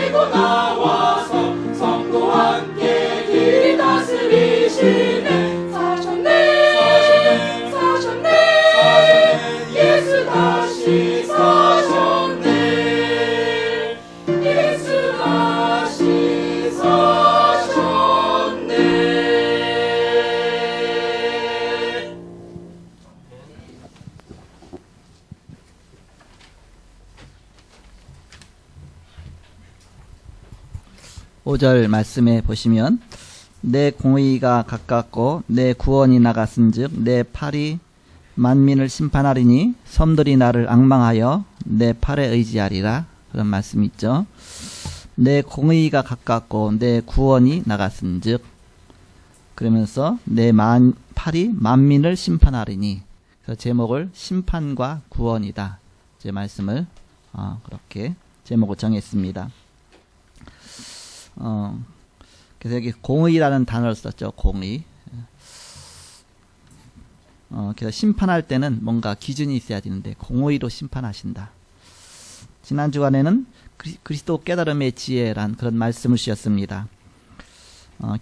지고 나와서 성도와 함께 길 다스리시네. 사셨네 예수 다시 사셨네. 예수 다시 사셨네. 오절 말씀에 보시면 내 공의가 가깝고 내 구원이 나갔은즉 내 팔이 만민을 심판하리니 섬들이 나를 앙망하여 내 팔에 의지하리라. 그런 말씀이 있죠. 내 공의가 가깝고 내 구원이 나갔은즉, 그러면서 내 팔이 만민을 심판하리니, 그래서 제목을 심판과 구원이다, 제 말씀을 그렇게 제목을 정했습니다. 그래서 여기 공의라는 단어를 썼죠. 공의. 그래서 심판할 때는 뭔가 기준이 있어야 되는데 공의로 심판하신다. 지난 주간에는 그리스도 깨달음의 지혜란 그런 말씀을 주셨습니다.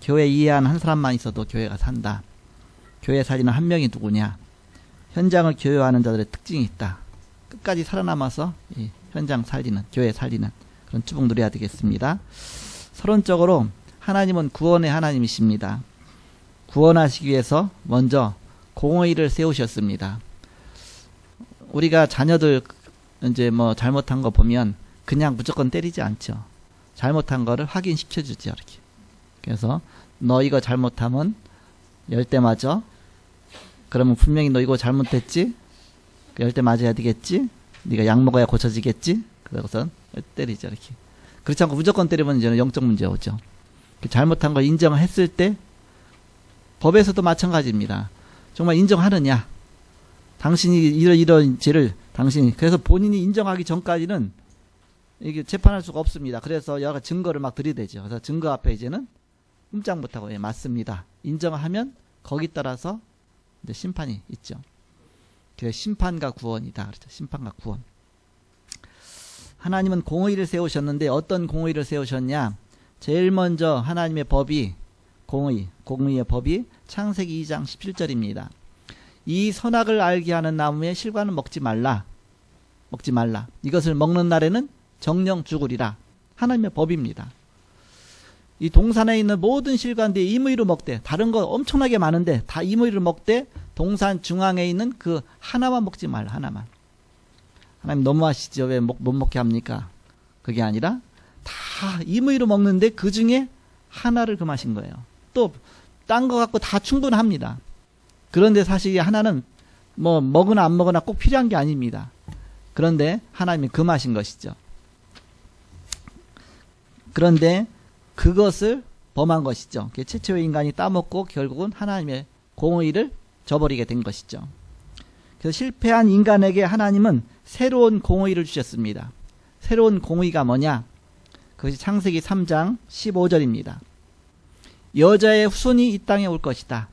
교회 이해하는 한 사람만 있어도 교회가 산다. 교회 살리는 한 명이 누구냐? 현장을 교회하는 자들의 특징이 있다. 끝까지 살아남아서 현장 살리는, 교회 살리는 그런 축복 누려야 되겠습니다. 서론적으로 하나님은 구원의 하나님이십니다. 구원하시기 위해서 먼저 공의를 세우셨습니다. 우리가 자녀들 이제 뭐 잘못한 거 보면 그냥 무조건 때리지 않죠. 잘못한 거를 확인시켜 주죠, 이렇게. 그래서 너 이거 잘못하면 10대 맞아. 그러면 분명히 너 이거 잘못했지? 10대 맞아야 되겠지? 네가 약 먹어야 고쳐지겠지? 그러고선 때리죠, 이렇게. 그렇지 않고 무조건 때리면 이제는 영적 문제 오죠. 잘못한 걸 인정했을 때 법에서도 마찬가지입니다. 정말 인정하느냐? 당신이 이런 죄를 당신이, 그래서 본인이 인정하기 전까지는 이게 재판할 수가 없습니다. 그래서 여러 증거를 막 들이대죠. 그래서 증거 앞에 이제는 꼼짝 못하고 맞습니다. 인정하면 거기 따라서 이제 심판이 있죠. 그래서 심판과 구원이다. 그렇죠. 심판과 구원. 하나님은 공의를 세우셨는데 어떤 공의를 세우셨냐? 제일 먼저 하나님의 법이 공의의 법이 창세기 2장 17절입니다. 이 선악을 알게 하는 나무의 실과는 먹지 말라. 이것을 먹는 날에는 정령 죽으리라. 하나님의 법입니다. 이 동산에 있는 모든 실과인데 임의로 먹되, 다른 거 엄청나게 많은데 다 임의로 먹되 동산 중앙에 있는 그 하나만 먹지 말라. 하나만. 하나님 너무하시죠. 왜 못 먹게 합니까? 그게 아니라 다 임의로 먹는데 그 중에 하나를 금하신 거예요. 또 딴 거 갖고 다 충분합니다. 그런데 사실 하나는 뭐 먹으나 안 먹으나 꼭 필요한 게 아닙니다. 그런데 하나님이 금하신 것이죠. 그런데 그것을 범한 것이죠. 최초의 인간이 따먹고 결국은 하나님의 공의를 저버리게 된 것이죠. 그래서 실패한 인간에게 하나님은 새로운 공의를 주셨습니다. 새로운 공의가 뭐냐? 그것이 창세기 3장 15절입니다. 여자의 후손이 이 땅에 올 것이다.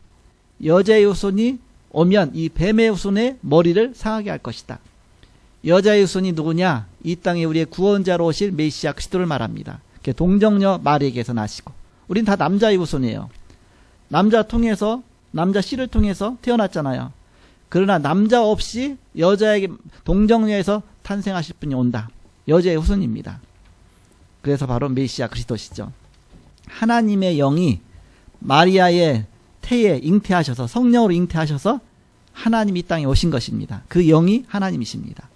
여자의 후손이 오면 이 뱀의 후손의 머리를 상하게 할 것이다. 여자의 후손이 누구냐? 이 땅에 우리의 구원자로 오실 메시아 그리스도를 말합니다. 동정녀 마리에게서 나시고, 우린 다 남자의 후손이에요. 남자 씨를 통해서 태어났잖아요. 그러나 남자 없이 여자에게 동정녀에서 탄생하실 분이 온다. 여자의 후손입니다. 그래서 바로 메시아 그리스도시죠. 하나님의 영이 마리아의 태에 잉태하셔서, 성령으로 잉태하셔서 하나님이 이 땅에 오신 것입니다. 그 영이 하나님이십니다.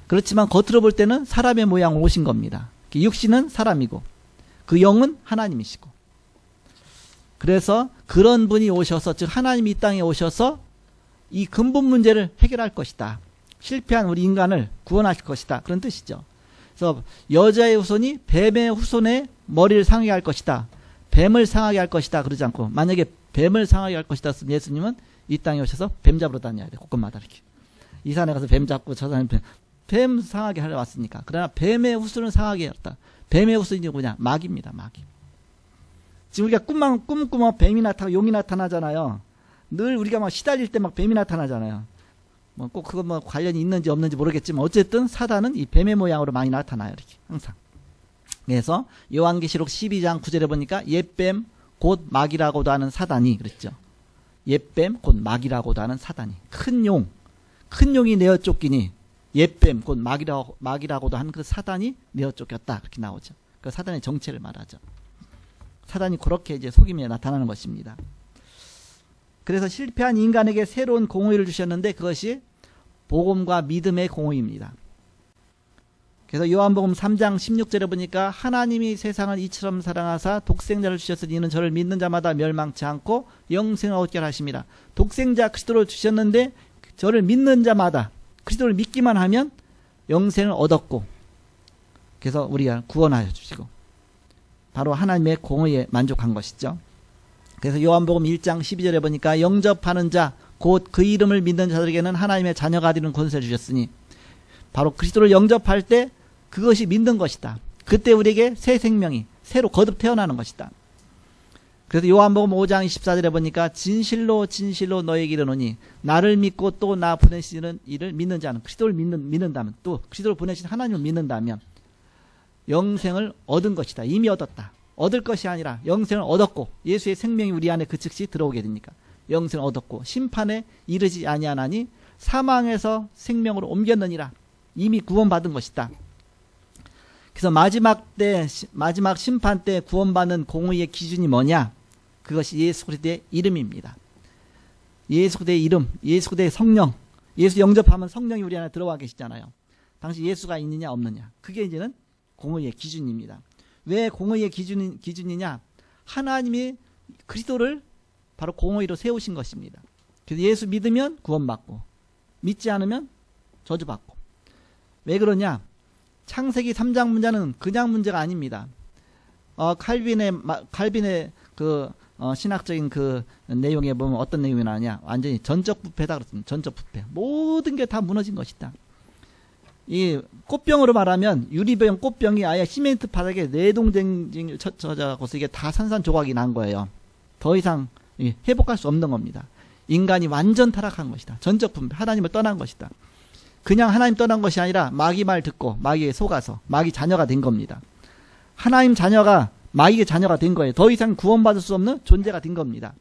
그렇지만 겉으로 볼 때는 사람의 모양으로 오신 겁니다. 육신은 사람이고 그 영은 하나님이시고, 그래서 그런 분이 오셔서, 즉 하나님이 이 땅에 오셔서 이 근본 문제를 해결할 것이다. 실패한 우리 인간을 구원하실 것이다. 그런 뜻이죠. 그래서 여자의 후손이 뱀의 후손의 머리를 상하게 할 것이다. 뱀을 상하게 할 것이다. 그러지 않고, 만약에 뱀을 상하게 할 것이다 했으면 예수님은 이 땅에 오셔서 뱀 잡으러 다녀야 돼. 곳곳마다 이렇게. 이 산에 가서 뱀 잡고 저 산에 뱀 상하게 하러 왔으니까. 그러나 뱀의 후손을 상하게 했다. 뱀의 후손이 누구냐? 마귀입니다. 마귀. 지금 우리가 꿈꾸면 뱀이 나타나고 용이 나타나잖아요. 늘 우리가 막 시달릴 때 막 뱀이 나타나잖아요. 뭐 꼭 그거 뭐 관련이 있는지 없는지 모르겠지만 어쨌든 사단은 이 뱀의 모양으로 많이 나타나요. 이렇게 항상. 그래서 요한계시록 12장 9절에 보니까 옛뱀 곧 마귀라고도 하는 사단이 그랬죠. 옛뱀 곧 마귀라고도 하는 사단이 큰 용이 내어 쫓기니 옛뱀 곧 마귀라고도 하는 그 사단이 내어 쫓겼다 그렇게 나오죠. 그 사단의 정체를 말하죠. 사단이 그렇게 이제 속임에 나타나는 것입니다. 그래서 실패한 인간에게 새로운 공의를 주셨는데 그것이 복음과 믿음의 공의입니다. 그래서 요한복음 3장 16절에 보니까 하나님이 세상을 이처럼 사랑하사 독생자를 주셨으니 이는 저를 믿는 자마다 멸망치 않고 영생을 얻게 하십니다. 독생자 그리스도를 주셨는데 저를 믿는 자마다 그리스도를 믿기만 하면 영생을 얻었고 그래서 우리가 구원하여 주시고 바로 하나님의 공의에 만족한 것이죠. 그래서 요한복음 1장 12절에 보니까 영접하는 자 곧 그 이름을 믿는 자들에게는 하나님의 자녀가 되는 권세를 주셨으니 바로 그리스도를 영접할 때 그것이 믿는 것이다. 그때 우리에게 새 생명이 새로 거듭 태어나는 것이다. 그래서 요한복음 5장 24절에 보니까 진실로 진실로 너에게 이르노니 나를 믿고 또 나 보내시는 이를 믿는 자는 그리스도를 믿는다면 또 그리스도를 보내신 하나님을 믿는다면 영생을 얻은 것이다. 이미 얻었다. 얻을 것이 아니라 영생을 얻었고 예수의 생명이 우리 안에 그 즉시 들어오게 되니까 영생을 얻었고 심판에 이르지 아니하나니 사망에서 생명으로 옮겼느니라. 이미 구원받은 것이다. 그래서 마지막 심판 때 구원받는 공의의 기준이 뭐냐? 그것이 예수 그리스도의 이름입니다. 예수 그리스도의 이름, 예수 그리스도의 성령. 예수 영접하면 성령이 우리 안에 들어와 계시잖아요. 당시 예수가 있느냐 없느냐. 그게 이제는 공의의 기준입니다. 왜 공의의 기준이냐? 하나님이 그리스도를 바로 공의로 세우신 것입니다. 그래서 예수 믿으면 구원받고 믿지 않으면 저주받고. 왜 그러냐? 창세기 3장 문제는 그냥 문제가 아닙니다. 칼빈의 그 신학적인 그 내용에 보면 어떤 내용이 나오냐? 완전히 전적 부패다 그렇습니다. 전적 부패. 모든 게 다 무너진 것이다. 이 꽃병으로 말하면 유리병 꽃병이 아예 시멘트 바닥에 내동댕 쳐져서 이게 다 산산조각이 난 거예요. 더 이상 회복할 수 없는 겁니다. 인간이 완전 타락한 것이다. 전적 분배, 하나님을 떠난 것이다. 그냥 하나님 떠난 것이 아니라 마귀 말 듣고 마귀에 속아서 마귀 자녀가 된 겁니다. 하나님 자녀가 마귀의 자녀가 된 거예요. 더 이상 구원받을 수 없는 존재가 된 겁니다.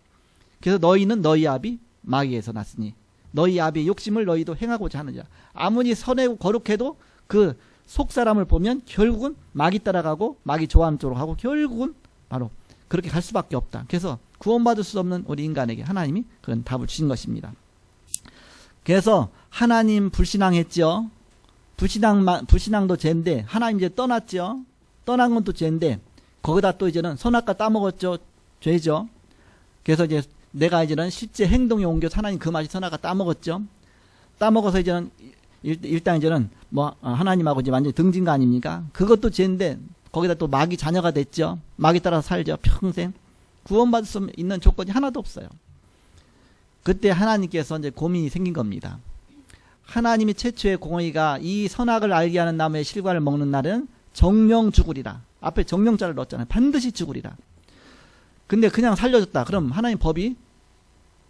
그래서 너희는 너희 아비 마귀에서 났으니 너희 아비의 욕심을 너희도 행하고자 하느냐. 아무리 선하고 거룩해도 그 속사람을 보면 결국은 마귀 따라가고 마귀 좋아하는 쪽으로 가고 결국은 바로 그렇게 갈 수밖에 없다. 그래서 구원받을 수 없는 우리 인간에게 하나님이 그런 답을 주신 것입니다. 그래서 하나님 불신앙했죠. 불신앙도 죄인데 하나님 이제 떠났죠. 떠난 건 또 죄인데 거기다 또 이제는 선악과 따먹었죠. 죄죠. 그래서 이제 내가 이제는 실제 행동에 옮겨서 하나님 그 맛이 선악과 따먹었죠. 따먹어서 이제는 일단 이제는 뭐 하나님하고 이제 완전히 등진 거 아닙니까? 그것도 죄인데 거기다 또 마귀 자녀가 됐죠. 마귀 따라서 살죠. 평생. 구원받을 수 있는 조건이 하나도 없어요. 그때 하나님께서 이제 고민이 생긴 겁니다. 하나님이 최초의 공의가 이 선악을 알게 하는 나무의 실과를 먹는 날은 정령 죽으리라. 앞에 정령자를 넣었잖아요. 반드시 죽으리라. 근데 그냥 살려줬다. 그럼 하나님 법이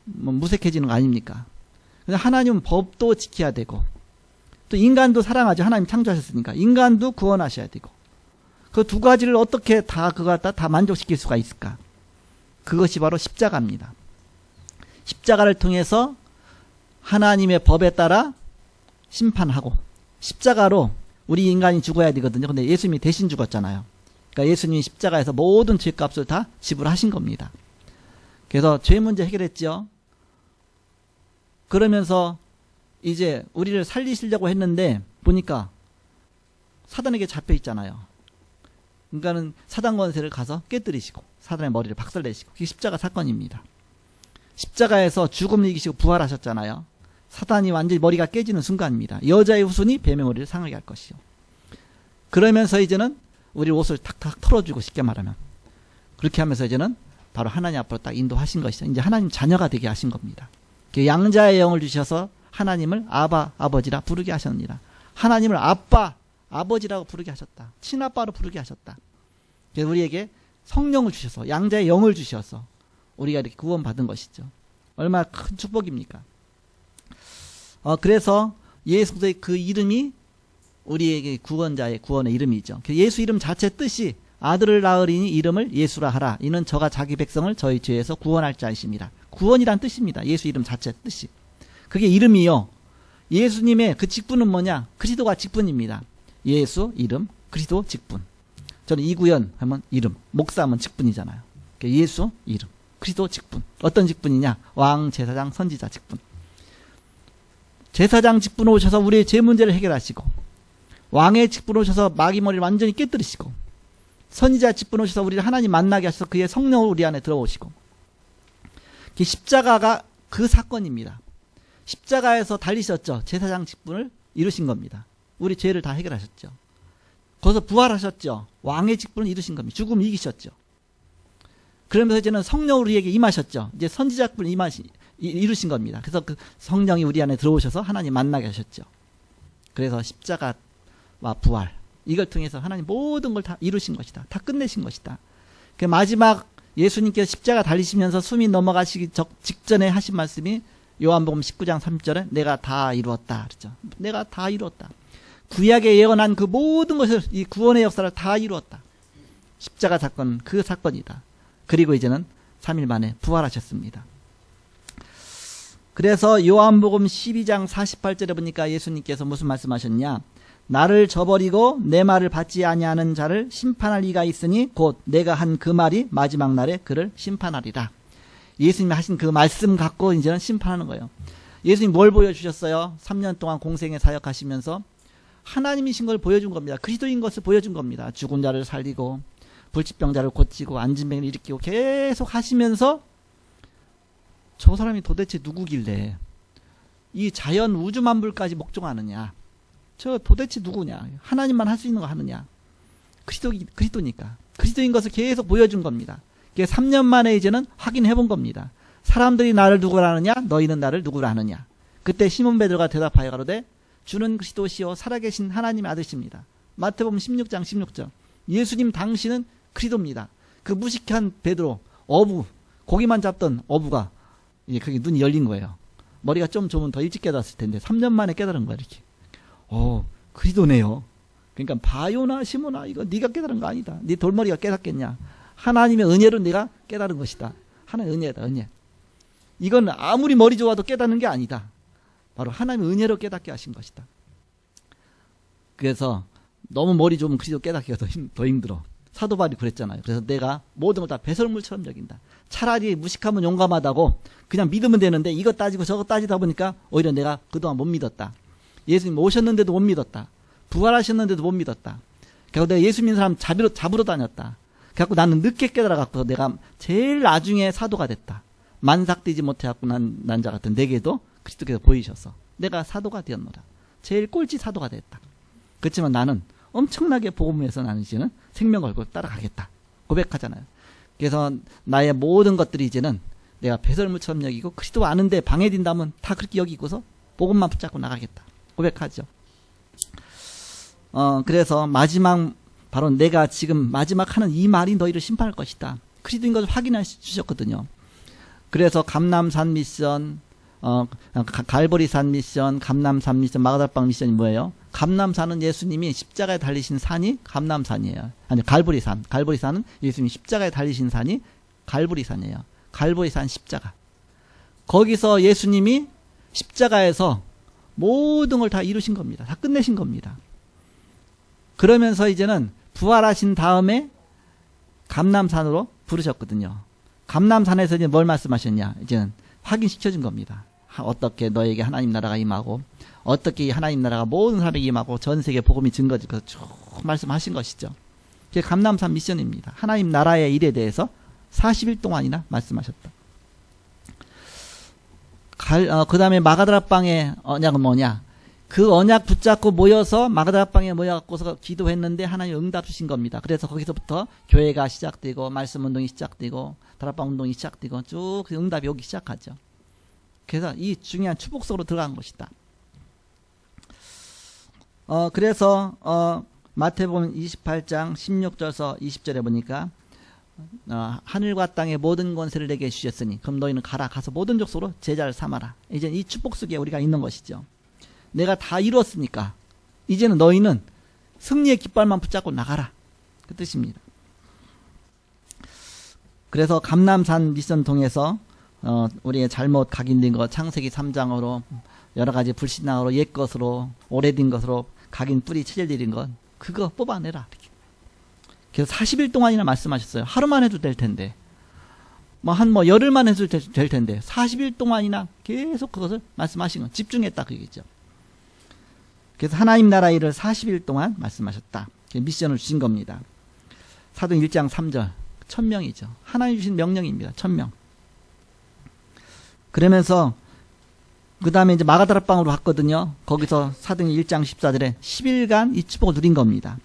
뭐 무색해지는 거 아닙니까? 하나님은 법도 지켜야 되고 또 인간도 사랑하죠. 하나님 창조하셨으니까 인간도 구원하셔야 되고 그 두 가지를 어떻게 그거 다 만족시킬 수가 있을까? 그것이 바로 십자가입니다. 십자가를 통해서 하나님의 법에 따라 심판하고 십자가로 우리 인간이 죽어야 되거든요. 근데 예수님이 대신 죽었잖아요. 그러니까 예수님이 십자가에서 모든 죄값을 다 지불하신 겁니다. 그래서 죄 문제 해결했죠. 그러면서 이제 우리를 살리시려고 했는데 보니까 사단에게 잡혀 있잖아요. 그러니까는 사단 권세를 가서 깨뜨리시고 사단의 머리를 박살내시고 그게 십자가 사건입니다. 십자가에서 죽음을 이기시고 부활하셨잖아요. 사단이 완전히 머리가 깨지는 순간입니다. 여자의 후손이 뱀의 머리를 상하게 할 것이요. 그러면서 이제는 우리 옷을 탁탁 털어주고 쉽게 말하면 그렇게 하면서 이제는 바로 하나님 앞으로 딱 인도하신 것이죠. 이제 하나님 자녀가 되게 하신 겁니다. 양자의 영을 주셔서 하나님을 아바 아버지라 부르게 하셨느니라. 하나님을 아빠 아버지라고 부르게 하셨다. 친아빠로 부르게 하셨다. 그래서 우리에게 성령을 주셔서 양자의 영을 주셔서 우리가 이렇게 구원받은 것이죠. 얼마나 큰 축복입니까? 그래서 예수 그리스도의 그 이름이 우리에게 구원자의 구원의 이름이죠. 예수 이름 자체 뜻이 아들을 낳으리니 이름을 예수라 하라. 이는 저가 자기 백성을 저희 죄에서 구원할 자이십니다. 구원이란 뜻입니다. 예수 이름 자체 뜻이. 그게 이름이요. 예수님의 그 직분은 뭐냐? 그리스도가 직분입니다. 예수 이름, 그리스도 직분. 저는 이구현 하면 이름, 목사 하면 직분이잖아요. 예수 이름, 그리스도 직분. 어떤 직분이냐? 왕, 제사장, 선지자 직분. 제사장 직분 오셔서 우리의 죄 문제를 해결하시고, 왕의 직분 오셔서 마귀 머리를 완전히 깨뜨리시고, 선지자 직분 오셔서 우리를 하나님 만나게 하셔서 그의 성령을 우리 안에 들어오시고, 십자가가 그 사건입니다. 십자가에서 달리셨죠. 제사장 직분을 이루신 겁니다. 우리 죄를 다 해결하셨죠. 거기서 부활하셨죠. 왕의 직분을 이루신 겁니다. 죽음을 이기셨죠. 그러면서 이제는 성령을 우리에게 임하셨죠. 이제 선지자 직분을 이루신 겁니다. 그래서 그 성령이 우리 안에 들어오셔서 하나님 만나게 하셨죠. 그래서 십자가와 부활, 이걸 통해서 하나님 모든 걸 다 이루신 것이다. 다 끝내신 것이다. 그 마지막 예수님께서 십자가 달리시면서 숨이 넘어가시기 직전에 하신 말씀이 요한복음 19장 3절에 내가 다 이루었다. 그렇죠. 내가 다 이루었다. 구약에 예언한 그 모든 것을, 이 구원의 역사를 다 이루었다. 십자가 사건, 그 사건이다. 그리고 이제는 3일 만에 부활하셨습니다. 그래서 요한복음 12장 48절에 보니까 예수님께서 무슨 말씀하셨냐? 나를 저버리고 내 말을 받지 아니하는 자를 심판할 이가 있으니 곧 내가 한 그 말이 마지막 날에 그를 심판하리라. 예수님이 하신 그 말씀 갖고 이제는 심판하는 거예요. 예수님 뭘 보여주셨어요? 3년 동안 공생에 사역하시면서 하나님이신 걸 보여준 겁니다. 그리스도인 것을 보여준 겁니다. 죽은 자를 살리고 불치병자를 고치고 앉은 병을 일으키고 계속 하시면서 저 사람이 도대체 누구길래 이 자연 우주 만물까지 목종하느냐? 저 도대체 누구냐? 하나님만 할 수 있는 거 하느냐? 그리스도니까. 그리스도인 것을 계속 보여준 겁니다. 3년 만에 이제는 확인해 본 겁니다. 사람들이 나를 누구라 하느냐? 너희는 나를 누구라 하느냐? 그때 시몬 베드로가 대답하여 가로되 주는 그리스도시요 살아계신 하나님의 아들십니다. 마태복음 16장 16절. 예수님 당신은 그리스도입니다. 그 무식한 베드로, 어부, 고기만 잡던 어부가 이제 그게 눈이 열린 거예요. 머리가 좀 좋으면 더 일찍 깨달았을 텐데 3년 만에 깨달은 거야 이렇게. 그리스도네요. 그러니까 바요나 시몬아 이거 네가 깨달은 거 아니다. 네 돌머리가 깨닫겠냐. 하나님의 은혜로 네가 깨달은 것이다. 하나님의 은혜다. 은혜. 이건 아무리 머리 좋아도 깨닫는 게 아니다. 바로 하나님의 은혜로 깨닫게 하신 것이다. 그래서 너무 머리 좋으면 그리스도 깨닫기가 더 힘들어. 사도 바울이 그랬잖아요. 그래서 내가 모든 걸 다 배설물처럼 여긴다. 차라리 무식하면 용감하다고 그냥 믿으면 되는데 이거 따지고 저거 따지다 보니까 오히려 내가 그동안 못 믿었다. 예수님 오셨는데도 못 믿었다. 부활하셨는데도 못 믿었다. 그래서 내가 예수 믿는 사람 잡으러 다녔다. 그래서 나는 늦게 깨달아갖고 내가 제일 나중에 사도가 됐다. 만삭되지 못해갖고 난 자 같은 내게도 그리스도께서 보이셔서 내가 사도가 되었노라. 제일 꼴찌 사도가 됐다. 그렇지만 나는 엄청나게 복음에서 나는 이제는 생명 걸고 따라가겠다. 고백하잖아요. 그래서 나의 모든 것들이 이제는 내가 배설물처럼 여기고 그리스도 아는데 방해된다면 다 그렇게 여기고서 복음만 붙잡고 나가겠다. 고백하죠. 그래서 마지막 바로 내가 지금 마지막 하는 이 말이 너희를 심판할 것이다. 그리스도인 것을 확인해 주셨거든요. 그래서 감람산 미션, 갈보리산 미션, 감람산 미션, 마가다락방 미션이 뭐예요? 감람산은 예수님이 십자가에 달리신 산이 감람산이에요. 아니 갈보리산. 갈보리산은 예수님이 십자가에 달리신 산이 갈보리산이에요. 갈보리산 십자가. 거기서 예수님이 십자가에서 모든 걸 다 이루신 겁니다. 다 끝내신 겁니다. 그러면서 이제는 부활하신 다음에 감람산으로 부르셨거든요. 감람산에서 이제 뭘 말씀하셨냐? 이제는 확인시켜준 겁니다. 어떻게 너에게 하나님 나라가 임하고 어떻게 하나님 나라가 모든 사람에게 임하고 전 세계 복음이 증거질 것을 쭉 말씀하신 것이죠. 그게 감람산 미션입니다. 하나님 나라의 일에 대해서 40일 동안이나 말씀하셨다. 그 다음에 마가다락방의 언약은 뭐냐? 그 언약 붙잡고 모여서 마가다락방에 모여갖고서 기도했는데 하나님 응답 주신 겁니다. 그래서 거기서부터 교회가 시작되고 말씀 운동이 시작되고 다락방 운동이 시작되고 쭉 응답이 오기 시작하죠. 그래서 이 중요한 축복 속으로 들어간 것이다. 그래서 마태복음 28장 16절에서 20절에 보니까 하늘과 땅의 모든 권세를 내게 주셨으니 그럼 너희는 가서 모든 족속으로 제자를 삼아라. 이제 이 축복 속에 우리가 있는 것이죠. 내가 다 이루었으니까 이제는 너희는 승리의 깃발만 붙잡고 나가라. 그 뜻입니다. 그래서 감람산 미션 통해서 우리의 잘못 각인된 것 창세기 3장으로 여러 가지 불신앙으로 옛것으로 오래된 것으로 각인 뿌리 체질들인 것 그거 뽑아내라. 이렇게. 그래서 40일 동안이나 말씀하셨어요. 하루만 해도 될 텐데 열흘만 해도 될 텐데 40일 동안이나 계속 그것을 말씀하신 건 집중했다 그 얘기죠. 그래서 하나님 나라 일을 40일 동안 말씀하셨다. 미션을 주신 겁니다. 사도행 1장 3절 1000명이죠. 하나님 주신 명령입니다. 1000명. 그러면서 그 다음에 이제 마가다락방으로 갔거든요. 거기서 사도행 1장 14절에 10일간 이 축복을 누린 겁니다.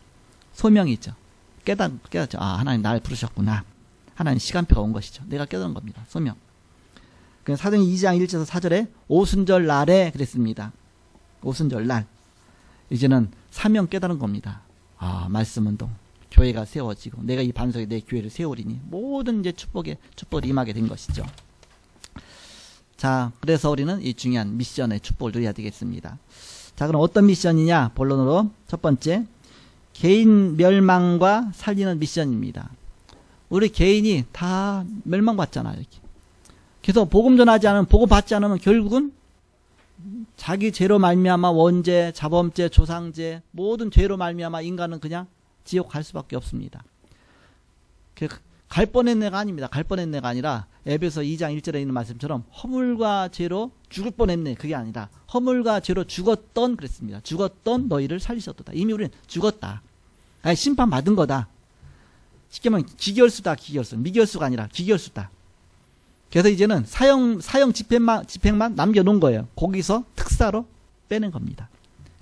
소명이죠. 깨닫죠. 아, 하나님 나를 부르셨구나. 하나님 시간표가 온 것이죠. 내가 깨달은 겁니다. 소명. 그래서 사도행 2장 1절에서 4절에 오순절 날에 그랬습니다. 오순절 날. 이제는 사명 깨달은 겁니다. 아, 말씀운동. 교회가 세워지고 내가 이 반석에 내 교회를 세우리니 모든 이제 축복이 임하게 된 것이죠. 자, 그래서 우리는 이 중요한 미션의 축복을 누려야 되겠습니다. 자, 그럼 어떤 미션이냐? 본론으로 첫 번째, 개인 멸망과 살리는 미션입니다. 우리 개인이 다 멸망받잖아요. 이렇게. 그래서 복음 전하지 않으면, 복음 받지 않으면 결국은 자기 죄로 말미암아 원죄, 자범죄, 조상죄, 모든 죄로 말미암아 인간은 그냥 지옥 갈 수밖에 없습니다. 갈 뻔한 애가 아닙니다. 갈 뻔한 애가 아니라 에베소 2장 1절에 있는 말씀처럼 허물과 죄로 죽을 뻔했네. 그게 아니라 허물과 죄로 죽었던 그랬습니다. 죽었던 너희를 살리셨도다. 이미 우리는 죽었다. 아니, 심판 받은 거다. 쉽게 말하면 기결수다. 기결수. 미결수가 아니라 기결수다. 그래서 이제는 사형 집행만 남겨놓은 거예요. 거기서 특사로 빼낸 겁니다.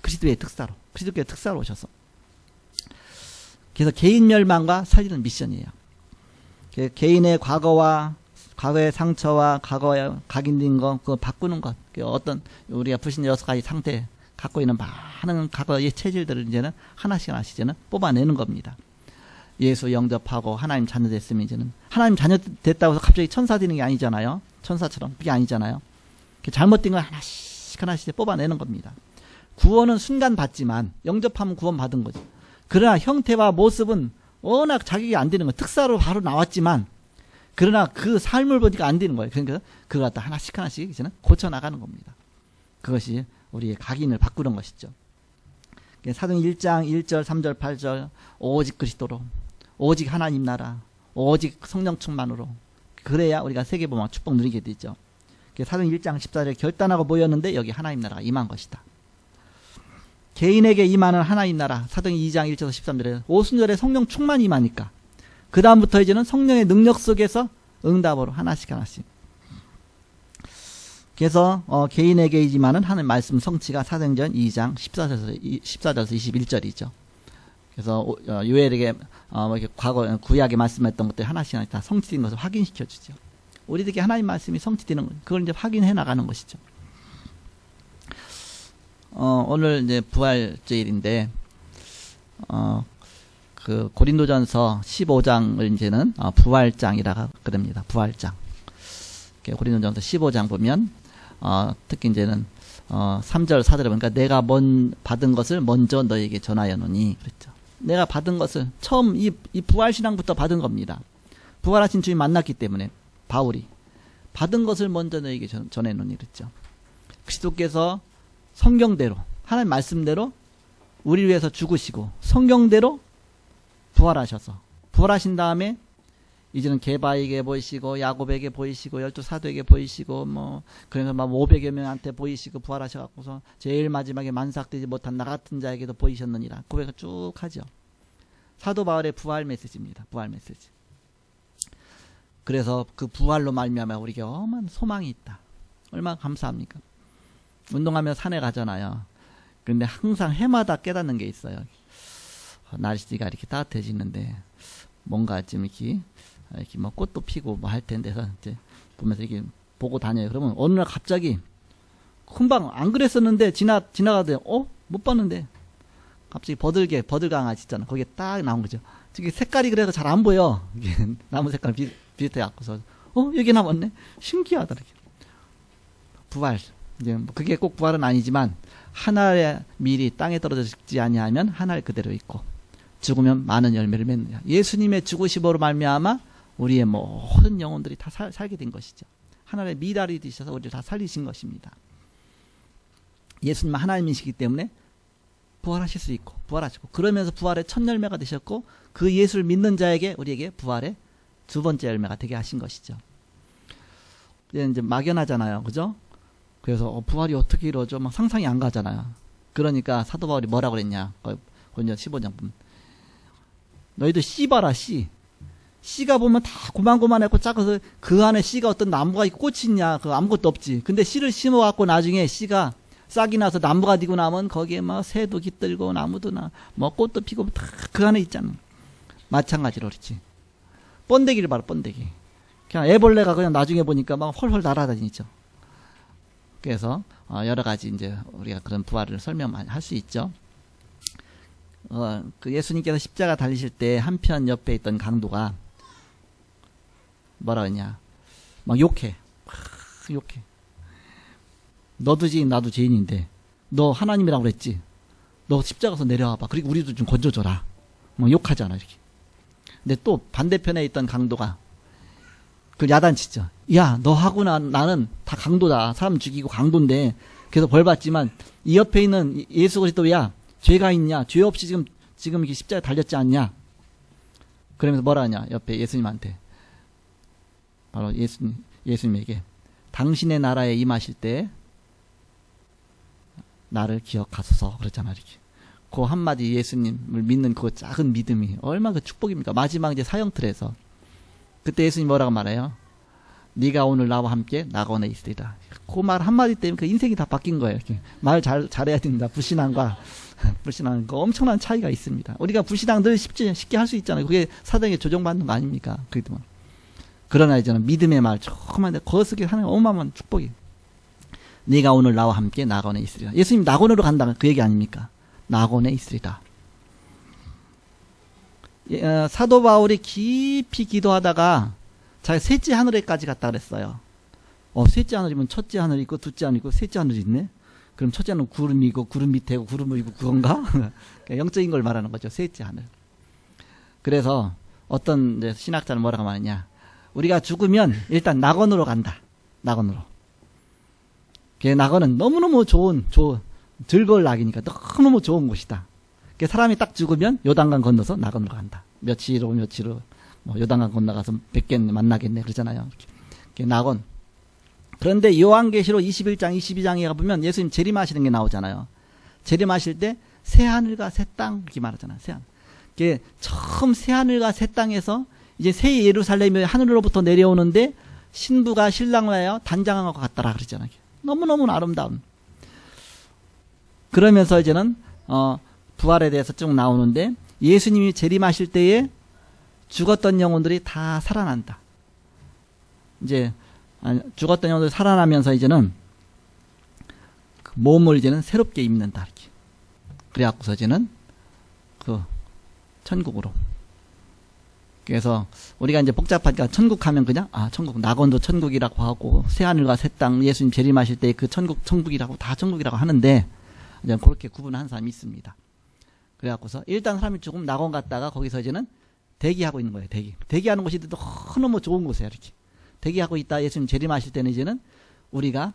그리스도의 특사로. 그리스도의 특사로 오셔서. 그래서 개인 멸망과 살리는 미션이에요. 개인의 과거의 상처와 과거에 각인된 것, 그거 바꾸는 것. 어떤, 우리가 불신 6가지 상태 갖고 있는 많은 과거의 체질들을 이제는 하나씩 이제는 뽑아내는 겁니다. 예수 영접하고 하나님 자녀 됐으면 이제는 하나님 자녀 됐다고 해서 갑자기 천사 되는 게 아니잖아요. 천사처럼. 그게 아니잖아요. 잘못된 걸 하나씩 뽑아내는 겁니다. 구원은 순간 받지만 영접하면 구원 받은 거죠. 그러나 형태와 모습은 워낙 자기가 안 되는 거예요. 특사로 바로 나왔지만 그러나 그 삶을 보니까 안 되는 거예요. 그러니까 그걸 갖다 하나씩 이제는 고쳐나가는 겁니다. 그것이 우리의 각인을 바꾸는 것이죠. 사도행 1장 1절 3절 8절 오직 그리스도로 오직 하나님 나라 오직 성령 충만으로 그래야 우리가 세계복음화 축복 누리게 되죠. 사도행 1장 14절에 결단하고 모였는데 여기 하나님 나라가 임한 것이다. 개인에게 임하는 하나님 나라 사도행 2장 1절에서 13절에 오순절에 성령 충만이 임하니까 그 다음부터 이제는 성령의 능력 속에서 응답으로 하나씩 그래서 개인에게 임하는 하나님 말씀 성취가 사도행전 2장 14절에서 21절이죠. 그래서 요엘에게 과거 구약에 말씀했던 것들 하나씩 다 성취된 것을 확인시켜 주죠. 우리들에게 하나님 말씀이 성취되는 것, 그걸 이제 확인해 나가는 것이죠. 오늘 이제 부활주일인데, 그 고린도전서 15장을 이제는 부활장이라고 그럽니다. 부활장. 고린도전서 15장 보면, 특히 이제는 3절 4절에 보니까 내가 받은 것을 먼저 너에게 전하였노니 그랬죠. 내가 받은 것을 처음 이 부활신앙부터 받은 겁니다. 부활하신 주님 만났기 때문에 바울이 받은 것을 먼저 너에게 전해노니 그랬죠. 그리스도께서 성경대로 하나님 말씀대로 우리를 위해서 죽으시고 성경대로 부활하셔서 부활하신 다음에 이제는 게바에게 보이시고 야곱에게 보이시고 12사도에게 보이시고 그래서 500여 명한테 보이시고 부활하셔갖고서 제일 마지막에 만삭되지 못한 나 같은 자에게도 보이셨느니라 고백을 쭉 하죠. 사도 바울의 부활 메시지입니다. 부활 메시지. 그래서 그 부활로 말미암아 우리가 어마어마한 소망이 있다. 얼마나 감사합니까? 운동하며 산에 가잖아요. 그런데 항상 해마다 깨닫는 게 있어요. 날씨가 이렇게 따뜻해지는데 뭔가 좀 이렇게 꽃도 피고 할 텐데서 이제 보면서 이렇게 보고 다녀요. 그러면 어느 날 갑자기 금방 안 그랬었는데 지나가도 못 봤는데 갑자기 버들강아지 있잖아. 거기에 딱 나온 거죠. 저기 색깔이 그래서 잘 안 보여. 이게 나무 색깔 비슷해 갖고서 여기 남았네. 신기하다 이렇게. 부활. 이제 그게 꼭 부활은 아니지만 한 알의 밀이 땅에 떨어져 죽지 아니하면 한 알 그대로 있고 죽으면 많은 열매를 맺느냐. 예수님의 죽으심으로 말미암아 우리의 모든 영혼들이 다 살게 된 것이죠. 하나님의 미랄이 되셔서 우리를 다 살리신 것입니다. 예수님은 하나님이시기 때문에 부활하실 수 있고 부활하시고 그러면서 부활의 첫 열매가 되셨고 그 예수를 믿는 자에게 우리에게 부활의 두 번째 열매가 되게 하신 것이죠. 이제 막연하잖아요. 그죠? 그래서 부활이 어떻게 이루어져? 막 상상이 안 가잖아요. 그러니까 사도 바울이 뭐라고 그랬냐. 고린도전 15장 보면 너희도 씨 봐라 씨. 씨가 보면 다 고만고만하고 작아서 그 안에 씨가 어떤 나무가 있고 꽃이 있냐. 그거 아무것도 없지. 근데 씨를 심어갖고 나중에 씨가 싹이 나서 나무가 되고 나면 거기에 막 새도 깃들고 나무도 뭐 꽃도 피고 다 그 안에 있잖아. 마찬가지로 그렇지. 번데기를 봐라 번데기. 그냥 애벌레가 그냥 나중에 보니까 막 헐헐 날아다니죠. 그래서 여러 가지 이제 우리가 그런 부활을 설명 많이 할 수 있죠. 그 예수님께서 십자가 달리실 때 한편 옆에 있던 강도가 뭐라 했냐. 막 욕해. 욕해. 너도 죄인 나도 죄인인데 너 하나님이라고 그랬지. 너 십자가에서 내려와봐. 그리고 우리도 좀 건져줘라. 막 욕하잖아 이렇게. 근데 또 반대편에 있던 강도가 그 야단치죠. 야 너하고 나는 다 강도다. 사람 죽이고 강도인데 그래서 벌 받지만 이 옆에 있는 예수 그리스도야 죄가 있냐. 죄 없이 지금 이렇게 십자가에 달렸지 않냐. 그러면서 뭐라 하냐. 옆에 예수님한테 바로 예수님에게 당신의 나라에 임하실 때 나를 기억하소서 그랬잖아 이렇게. 그 한마디 예수님을 믿는 그 작은 믿음이 얼마나 그 축복입니까. 마지막 이제 사형틀에서 그때 예수님 뭐라고 말해요. 네가 오늘 나와 함께 낙원에 있으리라. 그 말 한마디 때문에 그 인생이 다 바뀐 거예요. 이렇게. 말 잘해야 됩니다. 불신앙과 불신앙 그 엄청난 차이가 있습니다. 우리가 불신앙 늘 쉽게 할 수 있잖아요. 그게 사단에게 조종받는 거 아닙니까. 그래도 그러나 이제는 믿음의 말 조금만 거스게 하는 어마어마한 축복이. 네가 오늘 나와 함께 낙원에 있으리라. 예수님 낙원으로 간다는 그 얘기 아닙니까? 낙원에 있으리라. 사도 바울이 깊이 기도하다가 자기 셋째 하늘에까지 갔다 그랬어요. 셋째 하늘이면 첫째 하늘 있고 둘째 하늘 있고 셋째 하늘이 있네. 그럼 첫째 하늘은 구름이 있고 구름 밑에 있고 구름이 있고 그건가? 영적인 걸 말하는 거죠. 셋째 하늘. 그래서 어떤 이제 신학자는 뭐라고 말하냐. 우리가 죽으면 일단 낙원으로 간다. 낙원으로. 낙원은 너무너무 좋은 즐거울 낙이니까 너무너무 좋은 곳이다. 사람이 딱 죽으면 요단강 건너서 낙원으로 간다. 며칠로 요단강 건너가서 뵙겠네 만나겠네 그러잖아요. 낙원. 그런데 요한계시록 21장 22장에 가보면 예수님 재림하시는 게 나오잖아요. 재림하실 때 새하늘과 새 땅 이렇게 말하잖아요. 새하늘. 처음 새하늘과 새 땅에서 이제 새 예루살렘이 하늘로부터 내려오는데 신부가 신랑을 하여 단장한 것 같더라 그러잖아요. 너무너무 아름다운. 그러면서 이제는 부활에 대해서 쭉 나오는데 예수님이 재림하실 때에 죽었던 영혼들이 다 살아난다. 이제 죽었던 영혼들이 살아나면서 이제는 그 몸을 이제는 새롭게 입는다 이렇게. 그래갖고서 이제는 그 천국으로. 그래서 우리가 이제 복잡하니까 천국 하면 그냥 천국 낙원도 천국이라고 하고 새하늘과 새 땅 예수님 재림하실 때 그 천국이라고 다 천국이라고 하는데 이제 그렇게 구분하는 사람이 있습니다. 그래갖고서 일단 사람이 조금 낙원 갔다가 거기서 이제는 대기하고 있는 거예요. 대기하는 곳이 너무 좋은 곳이에요. 이렇게 대기하고 있다 예수님 재림하실 때는 이제는 우리가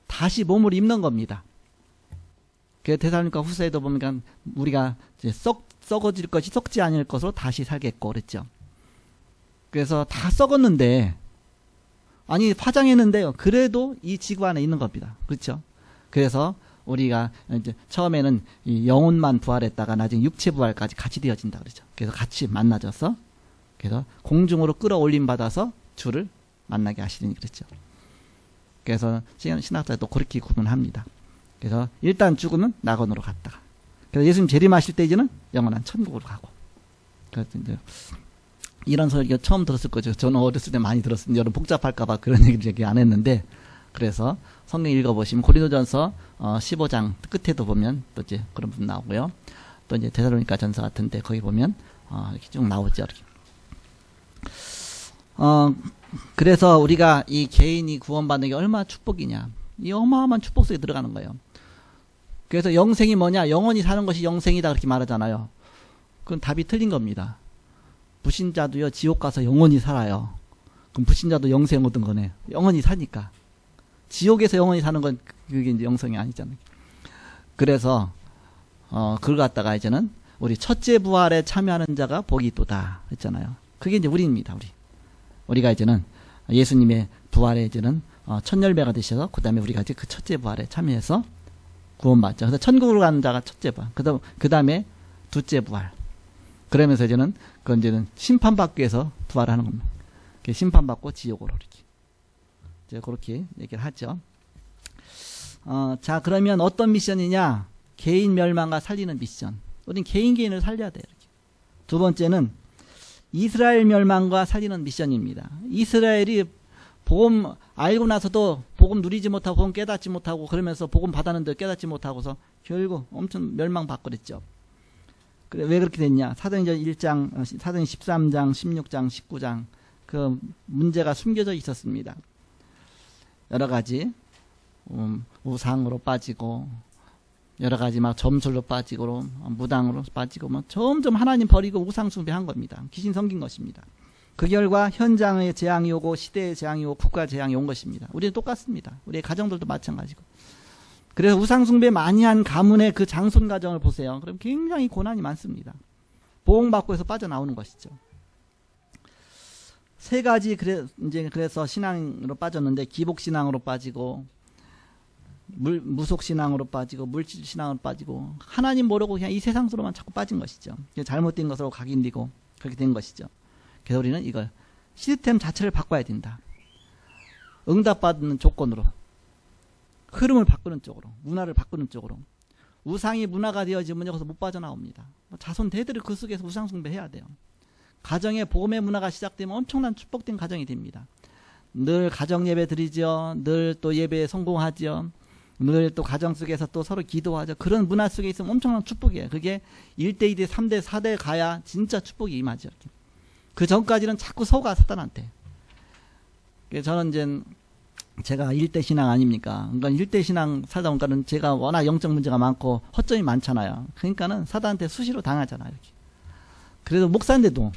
다시 몸을 입는 겁니다. 그 데살로니가 후서에도 보면 우리가 이제 썩어질 것이 썩지 않을 것으로 다시 살겠고 그랬죠. 그래서 다 썩었는데 화장했는데요. 그래도 이 지구 안에 있는 겁니다. 그렇죠? 그래서 우리가 이제 처음에는 이 영혼만 부활했다가 나중에 육체 부활까지 같이 되어진다 그러죠. 그래서 같이 만나져서 그래서 공중으로 끌어올림 받아서 주를 만나게 하시니 그랬죠. 그래서 신학자도 그렇게 구분합니다. 그래서 일단 죽으면 낙원으로 갔다가 그래서 예수님 재림하실 때 이제는 영원한 천국으로 가고. 그래서 이제 이런 설교 처음 들었을 거죠. 저는 어렸을 때 많이 들었는데 여러분 복잡할까봐 그런 얘기 안 했는데 그래서 성경 읽어보시면 고린도전서 15장 끝에도 보면 또 이제 그런 부분 나오고요. 또 이제 데살로니가 전서 같은데 거기 보면 이렇게 쭉 나오죠. 이렇게. 그래서 우리가 이 개인이 구원받는 게 얼마나 축복이냐. 이 어마어마한 축복 속에 들어가는 거예요. 그래서 영생이 뭐냐? 영원히 사는 것이 영생이다 그렇게 말하잖아요. 그건 답이 틀린 겁니다. 불신자도요, 지옥 가서 영원히 살아요. 그럼 불신자도 영생 얻은 거네. 영원히 사니까. 지옥에서 영원히 사는 건 그게 이제 영생이 아니잖아요. 그래서 그걸 갖다가 이제는 우리 첫째 부활에 참여하는 자가 복이 있도다 했잖아요. 그게 이제 우리입니다. 우리가 이제는 예수님의 부활에 이제는 첫 열매가 되셔서 그 다음에 우리가 이제 그 첫째 부활에 참여해서 구원받죠. 그래서 천국으로 가는 자가 첫째 부활. 그 다음에 둘째 부활. 그러면서 이제는 그건 이제는 심판받기 위해서 부활하는 겁니다. 심판받고 지옥으로 이렇게. 이제 그렇게 얘기를 하죠. 자, 그러면 어떤 미션이냐? 개인 멸망과 살리는 미션. 우린 개인을 살려야 돼요. 이렇게. 두 번째는 이스라엘 멸망과 살리는 미션입니다. 이스라엘이 복음 알고 나서도 복음 누리지 못하고 복음 깨닫지 못하고 그러면서 복음 받았는데 깨닫지 못하고서 결국 엄청 멸망받고 그랬죠. 그래, 왜 그렇게 됐냐? 사도행전 1장, 사도행전 13장, 16장, 19장 그 문제가 숨겨져 있었습니다. 여러 가지 우상으로 빠지고 여러 가지 막 점술로 빠지고 무당으로 빠지고 뭐 점점 하나님 버리고 우상 숭배한 겁니다. 귀신 섬긴 것입니다. 그 결과 현장의 재앙이 오고 시대의 재앙이 오고 국가 재앙이 온 것입니다. 우리는 똑같습니다. 우리의 가정들도 마찬가지고. 그래서 우상 숭배 많이 한 가문의 그 장손 가정을 보세요. 그럼 굉장히 고난이 많습니다. 보응받고 해서 빠져나오는 것이죠. 세 가지 그래서 신앙으로 빠졌는데 기복신앙으로 빠지고 무속신앙으로 빠지고 물질신앙으로 빠지고 하나님 모르고 그냥 이 세상으로만 자꾸 빠진 것이죠. 잘못된 것으로 각인되고 그렇게 된 것이죠. 그래서 우리는 이걸 시스템 자체를 바꿔야 된다. 응답받는 조건으로 흐름을 바꾸는 쪽으로 문화를 바꾸는 쪽으로 우상이 문화가 되어지면 여기서 못 빠져나옵니다. 자손 대대로 그 속에서 우상 숭배해야 돼요. 가정의 복음의 문화가 시작되면 엄청난 축복된 가정이 됩니다. 늘 가정 예배 드리죠. 늘 또 예배에 성공하죠. 늘 또 가정 속에서 또 서로 기도하죠. 그런 문화 속에 있으면 엄청난 축복이에요. 그게 1대, 2대, 3대, 4대 가야 진짜 축복이 임하죠. 그 전까지는 자꾸 속아 사단한테. 저는 이제 제가 1대 신앙 아닙니까? 그러니까 1대 신앙 살다 보니까는 제가 워낙 영적 문제가 많고 허점이 많잖아요. 그러니까는 사단한테 수시로 당하잖아요. 이렇게. 그래도 목사인데도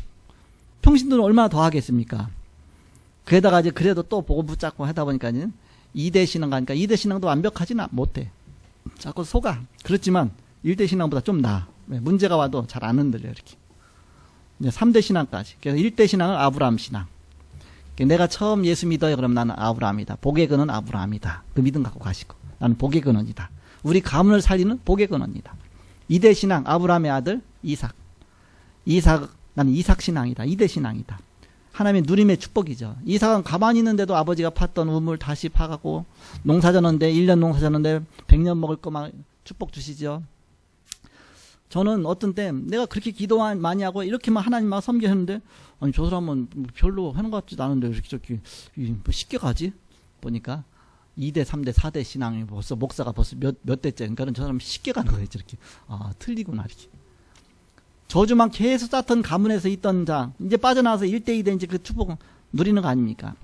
평신도는 얼마나 더 하겠습니까? 그러다가 이제 그래도 또 보고 붙잡고 하다 보니까는 2대 신앙 가니까 2대 신앙도 완벽하지는 못해. 자꾸 속아. 그렇지만 1대 신앙보다 좀 나아. 문제가 와도 잘 안 흔들려 이렇게. 이제 3대 신앙까지. 그래서 1대 신앙은 아브라함 신앙. 내가 처음 예수 믿어요. 그럼 나는 아브라함이다. 복의 근원 아브라함이다. 그 믿음 갖고 가시고. 나는 복의 근원이다. 우리 가문을 살리는 복의 근원이다. 2대 신앙 아브라함의 아들 이삭. 나는 이삭 신앙이다. 2대 신앙이다. 하나님의 누림의 축복이죠. 이삭은 가만히 있는데도 아버지가 팠던 우물 다시 파갖고 농사 졌는데 1년 농사 졌는데 100년 먹을 거 막 축복 주시죠. 저는 어떤 때 내가 그렇게 기도 많이 하고 이렇게만 하나님 막 섬기는데 아니 저 사람은 별로 하는 것 같지도 않은데 이렇게 저렇게 쉽게 가지? 보니까 2대, 3대, 4대 신앙이 벌써 목사가 벌써 몇 대째. 그러니까 저 사람 쉽게 가는 거예요. 저렇게. 아, 틀리구나 이렇게. 저주만 계속 쌓던 가문에서 있던 자 이제 빠져나와서 1대 2대 이제 그 축복 누리는 거 아닙니까?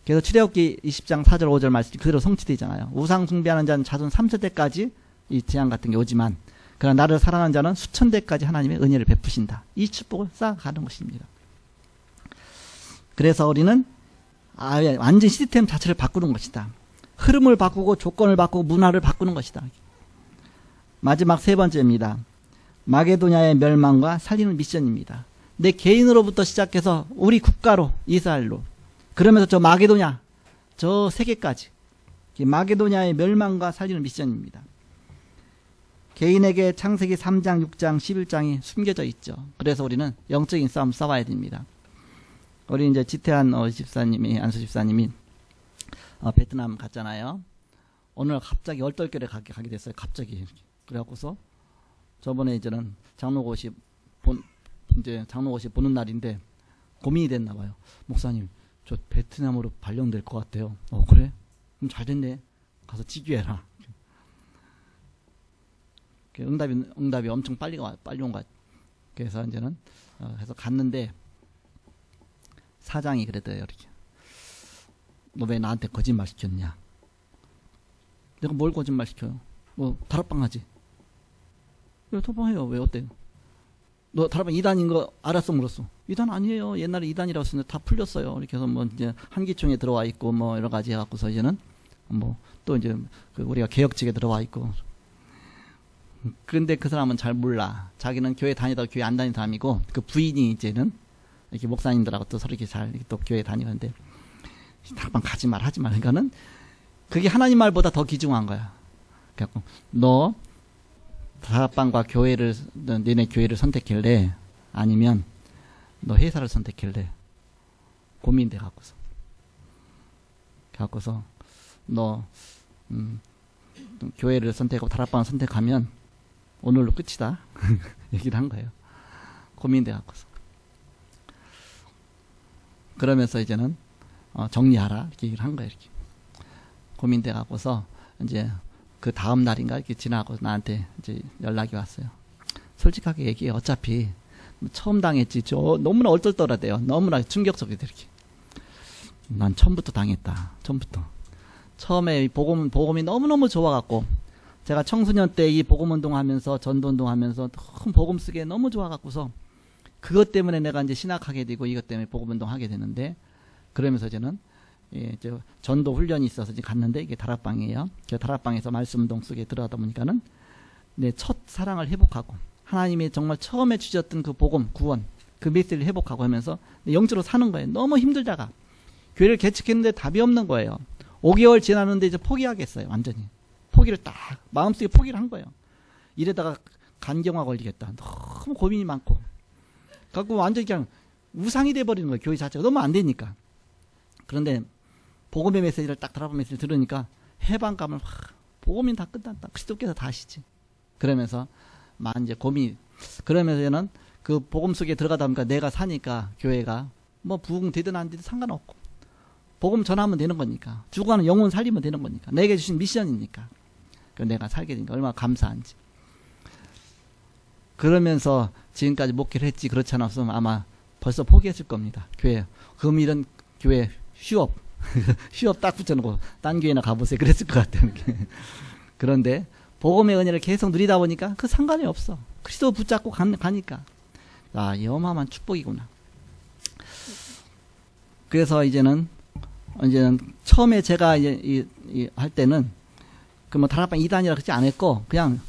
그래서 출애굽기 20장 4절 5절 말씀이 그대로 성취되잖아요. 우상 숭배하는 자는 자손 3세대까지 이 재앙 같은 게 오지만 그러나 나를 사랑하는 자는 수천 대까지 하나님의 은혜를 베푸신다. 이 축복을 쌓아가는 것입니다. 그래서 우리는 완전 시스템 자체를 바꾸는 것이다. 흐름을 바꾸고 조건을 바꾸고 문화를 바꾸는 것이다. 마지막 세 번째입니다. 마게도냐의 멸망과 살리는 미션입니다. 내 개인으로부터 시작해서 우리 국가로 이스라엘로 그러면서 저 마게도냐 저 세계까지 마게도냐의 멸망과 살리는 미션입니다. 개인에게 창세기 3장 6장 11장이 숨겨져 있죠. 그래서 우리는 영적인 싸움 싸워야 됩니다. 우리 이제 지태한 집사님이 안수 집사님이 베트남 갔잖아요. 오늘 갑자기 얼떨결에 가게 됐어요. 갑자기 그래갖고서 저번에 이제는 장로고시 보는 날인데 고민이 됐나 봐요. 목사님, 저 베트남으로 발령될 것 같아요. 그래? 그럼 잘 됐네. 가서 지교해라. 응답이 엄청 빨리 온 것 같아요. 그래서 이제는 해서 갔는데 사장이 그랬대요. 이렇게. 너 왜 나한테 거짓말 시켰냐? 내가 뭘 거짓말 시켜요? 뭐 다락방 하지. 왜 다락방해요? 왜 어때요? 너 다락방 2단인 거 알았어 물었어. 2단 아니에요. 옛날에 2단이라고 했는데 다 풀렸어요. 이렇게 해서 뭐 이제 한기총에 들어와 있고 뭐 여러 가지 해갖고서 이제는 뭐 또 이제 그 우리가 개혁직에 들어와 있고. 그런데 그 사람은 잘 몰라. 자기는 교회 다니다가 교회 안 다니는 사람이고 그 부인이 이제는 이렇게 목사님들하고 또 서로 이렇게 잘 또 교회 다니는데 다락방 가지 말 하지 말. 그러니까는 그게 하나님 말보다 더 귀중한 거야. 그래갖고 너 다락방과 교회를 너네 교회를 선택할래? 아니면 너 회사를 선택할래? 고민돼 갖고서. 갖고서 너 교회를 선택하고 다락방을 선택하면 오늘로 끝이다. 얘기를 한 거예요. 고민돼 갖고서. 그러면서 이제는 정리하라 이렇게 얘기를 한 거예요. 이렇게 고민돼 갖고서 이제 그 다음 날인가 이렇게 지나고 나한테 이제 연락이 왔어요. 솔직하게 얘기해. 어차피 처음 당했지. 너무나 얼떨떨하대요. 너무나 충격적이대 이렇게. 난 처음부터 당했다. 처음부터. 처음에 복음이 너무너무 좋아갖고 제가 청소년 때 이 복음운동 하면서 전도운동 하면서 너무 복음 쓰기에 너무 좋아갖고서 그것 때문에 내가 이제 신학하게 되고 이것 때문에 복음운동 하게 되는데 그러면서 이제는 이제 전도 훈련이 있어서 이제 갔는데 이게 다락방이에요. 그 다락방에서 말씀운동 속에 들어가다 보니까는 내 첫 사랑을 회복하고 하나님이 정말 처음에 주셨던 그 복음, 구원, 그 메시지를 회복하고 하면서 영적으로 사는 거예요. 너무 힘들다가 교회를 개척했는데 답이 없는 거예요. 5개월 지났는데 이제 포기하겠어요. 완전히. 포기를 딱 마음속에 포기를 한 거예요. 이러다가 간경화 걸리겠다. 너무 고민이 많고. 갖고 완전히 그냥 우상이 돼버리는 거예요. 교회 자체가 너무 안 되니까. 그런데 복음의 메시지를 딱 달아본 메시지를 들으니까 해방감을 확, 복음이 다 끝났다. 그리스도께서 다 하시지. 그러면서 막 이제 고민. 그러면서는 그 복음 속에 들어가다 보니까 내가 사니까 교회가 뭐 부흥되든 안 되든 상관없고 복음 전하면 되는 거니까 죽어가는 영혼 살리면 되는 거니까 내게 주신 미션이니까 내가 살게 되니까 얼마나 감사한지. 그러면서 지금까지 목회를 했지 그렇지 않았으면 아마 벌써 포기했을 겁니다. 교회 금일은 교회 휴업 휴업 딱 붙여놓고 딴 교회나 가보세요 그랬을 것 같아요. 그런데 복음의 은혜를 계속 누리다 보니까 그 상관이 없어. 그리스도 붙잡고 가니까 이 어마어마한 축복이구나. 그래서 이제는 처음에 제가 이제 할 때는 그 뭐 다락방 2단이라 그러지 않았고 그냥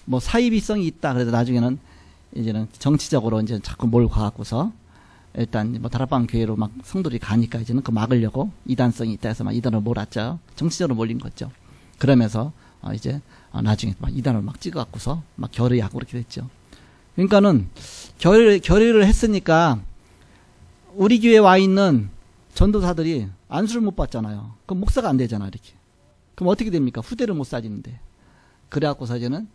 뭐 사이비성이 있다. 그래서 나중에는 이제는 정치적으로 이제 자꾸 몰고 가갖고서 일단 뭐 다락방 교회로 막 성도들이 가니까 이제는 그 막으려고 2단성이 있다 해서 막 2단을 몰았죠. 정치적으로 몰린 거죠. 그러면서 이제 나중에 막 2단을 막 찍어갖고서 막 결의하고 그렇게 됐죠. 그러니까는 결의를 했으니까 우리 교회에 와 있는 전도사들이 안수를 못 받잖아요. 그럼 목사가 안 되잖아, 이렇게. 그럼 어떻게 됩니까? 후대를 못 살리는데. 그래갖고서 이제는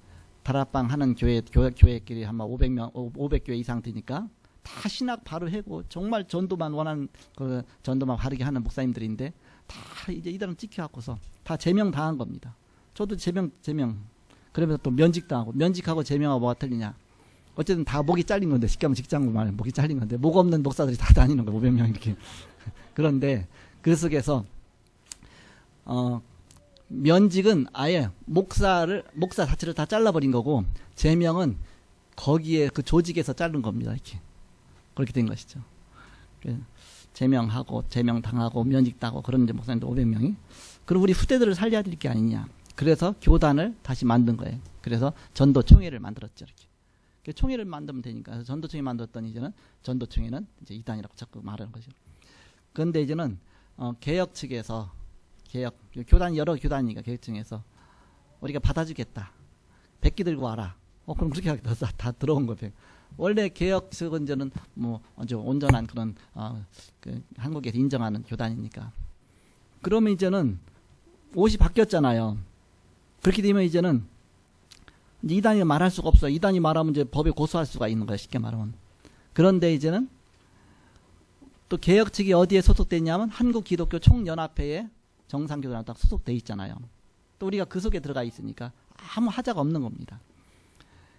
다락방 하는 교회끼리 한 500교회 이상 되니까 다 신학 바로 해고 정말 전도만 원하는 그 전도만 바르게 하는 목사님들인데 다 이제 이단을 찍혀갖고서 다 제명 당한 겁니다. 저도 제명. 그러면서 또 면직하고 제명하고 뭐가 틀리냐. 어쨌든 다 목이 잘린 건데, 쉽게 하면 직장으로 말하면 목이 잘린 건데, 목 없는 목사들이 다 다니는 거예요. 500명 이렇게. 그런데 그 속에서 면직은 아예 목사 자체를 다 잘라버린 거고 제명은 거기에 그 조직에서 자른 겁니다. 이렇게 그렇게 된 것이죠. 제명하고 제명당하고 면직당하고 그런 이제 목사님들 500명이 그럼 우리 후대들을 살려야 될 게 아니냐. 그래서 교단을 다시 만든 거예요. 그래서 전도총회를 만들었죠. 이렇게 총회를 만들면 되니까. 그래서 전도총회 만들었더니 이제는 전도총회는 이제 2단이라고 자꾸 말하는 거죠. 그런데 이제는 개혁 측에서 교단 여러 교단이니까 개혁 측에서 우리가 받아주겠다. 100기 들고 와라. 그럼 그렇게 하겠다. 다 들어온 거예요. 원래 개혁 측은 이제는 뭐 아주 온전한 그런 그 한국에서 인정하는 교단이니까. 그러면 이제는 옷이 바뀌었잖아요. 그렇게 되면 이제는 이제 2단이 말할 수가 없어요. 2단이 말하면 이제 법에 고소할 수가 있는 거예요. 쉽게 말하면. 그런데 이제는 또 개혁 측이 어디에 소속됐냐면 한국기독교 총연합회에 정상교단으로 딱 소속돼 있잖아요. 또 우리가 그 속에 들어가 있으니까 아무 하자가 없는 겁니다.